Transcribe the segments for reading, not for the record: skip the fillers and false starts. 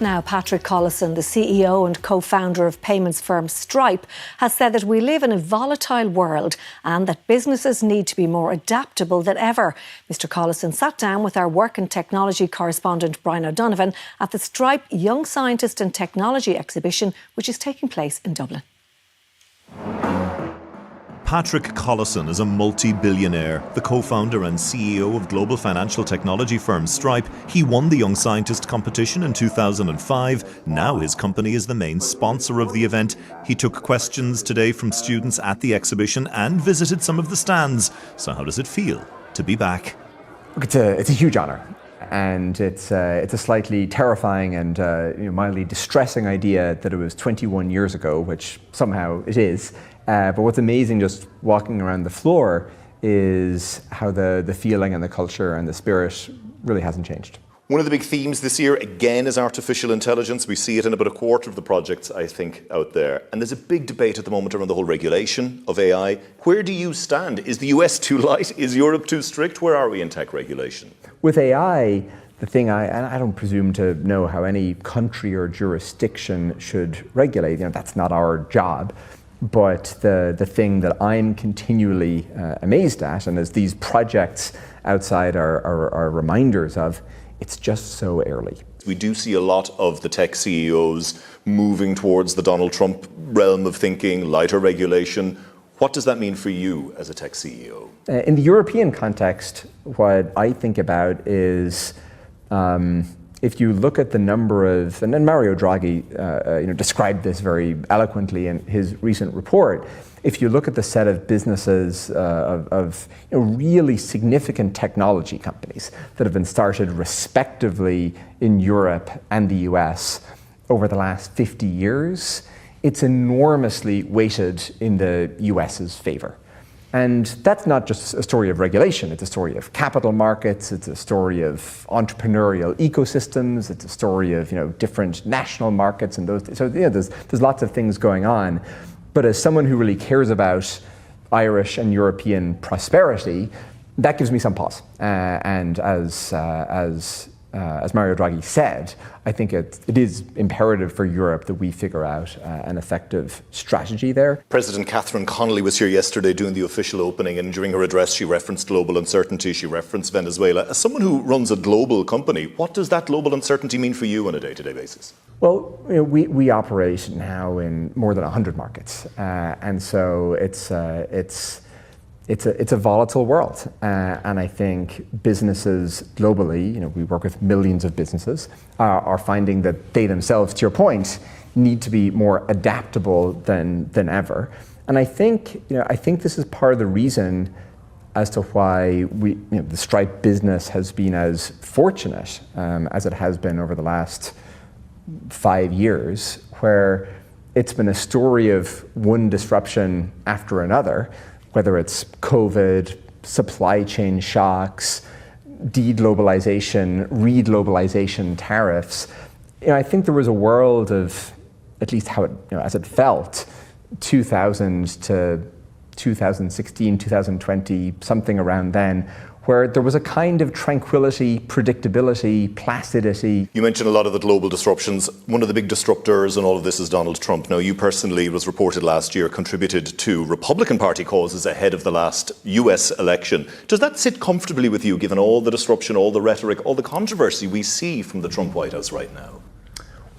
now, Patrick Collison, the CEO and co-founder of payments firm Stripe, has said that we live in a volatile world and that businesses need to be more adaptable than ever. Mr. Collison sat down with our work and technology correspondent Brian O'Donovan at the Stripe Young Scientist and Technology exhibition, which is taking place in Dublin. Patrick Collison is a multi-billionaire, the co-founder and CEO of global financial technology firm Stripe. He won the Young Scientist competition in 2005. Now his company is the main sponsor of the event. He took questions today from students at the exhibition and visited some of the stands. So how does it feel to be back? It's a huge honour. And it's a slightly terrifying and mildly distressing idea that it was 21 years ago, which somehow it is. But what's amazing just walking around the floor is how the feeling and the culture and the spirit really hasn't changed. One of the big themes this year, again, is artificial intelligence. We see it in about a quarter of the projects, I think, out there. And there's a big debate at the moment around the whole regulation of AI. Where do you stand? Is the US too light? Is Europe too strict? Where are we in tech regulation? With AI, the thing I don't presume to know how any country or jurisdiction should regulate. That's not our job. But the thing that I'm continually amazed at, and as these projects outside are reminders of, it's just so early. We do see a lot of the tech CEOs moving towards the Donald Trump realm of thinking, lighter regulation. What does that mean for you as a tech CEO? In the European context, what I think about is if you look at the number of, and then Mario Draghi described this very eloquently in his recent report, if you look at the set of businesses of really significant technology companies that have been started respectively in Europe and the US over the last 50 years, it's enormously weighted in the US's favor. And that's not just a story of regulation, it's a story of capital markets, it's a story of entrepreneurial ecosystems, it's a story of different national markets and those. So there's lots of things going on. But as someone who really cares about Irish and European prosperity, that gives me some pause. And as Mario Draghi said, I think it is imperative for Europe that we figure out an effective strategy there. President Catherine Connolly was here yesterday doing the official opening, and during her address she referenced global uncertainty, she referenced Venezuela. As someone who runs a global company, what does that global uncertainty mean for you on a day-to-day basis? Well, we operate now in more than 100 markets, and so it's a volatile world, and I think businesses globally, we work with millions of businesses, are finding that they themselves, to your point, need to be more adaptable than ever. And I think this is part of the reason as to why the Stripe business has been as fortunate as it has been over the last 5 years, where it's been a story of one disruption after another. Whether it's COVID, supply chain shocks, de-globalization, re-globalization tariffs. I think there was a world of, at least how it, as it felt, 2000 to 2016, 2020, something around then, where there was a kind of tranquility, predictability, placidity. You mentioned a lot of the global disruptions. One of the big disruptors in all of this is Donald Trump. Now, you personally, it was reported last year, contributed to Republican Party causes ahead of the last US election. Does that sit comfortably with you, given all the disruption, all the rhetoric, all the controversy we see from the Trump White House right now?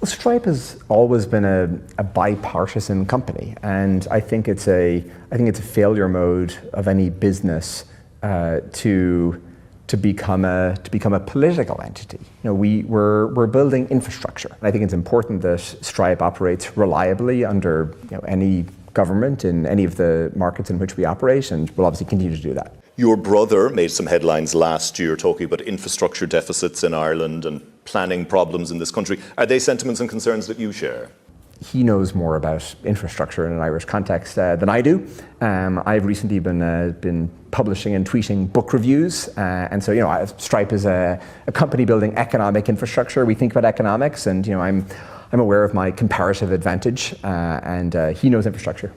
Well, Stripe has always been a bipartisan company, and I think it's a failure mode of any business to become a political entity. We're building infrastructure. I think it's important that Stripe operates reliably under any government in any of the markets in which we operate, and we'll obviously continue to do that. Your brother made some headlines last year talking about infrastructure deficits in Ireland and planning problems in this country. Are they sentiments and concerns that you share? He knows more about infrastructure in an Irish context than I do. I've recently been publishing and tweeting book reviews, and so Stripe is a company building economic infrastructure. We think about economics, and I'm aware of my comparative advantage, and he knows infrastructure.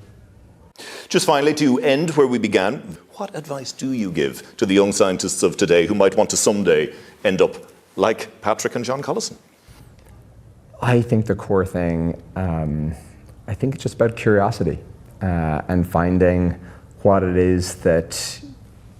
Just finally, to end where we began, what advice do you give to the young scientists of today who might want to someday end up like Patrick and John Collison? I think the core thing, I think it's just about curiosity and finding what it is that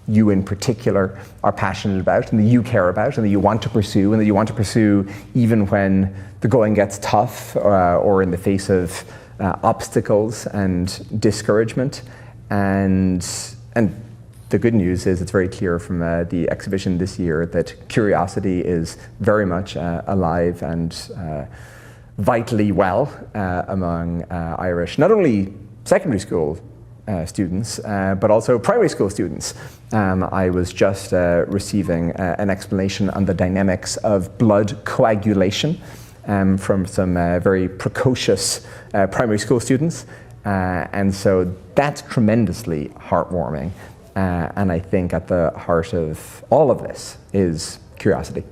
you in particular are passionate about and that you care about and that you want to pursue and that you want to pursue even when the going gets tough or in the face of obstacles and discouragement. And the good news is it's very clear from the exhibition this year that curiosity is very much alive and vitally well among Irish, not only secondary school students, but also primary school students. I was just receiving an explanation on the dynamics of blood coagulation from some very precocious primary school students. And so that's tremendously heartwarming. And I think at the heart of all of this is curiosity.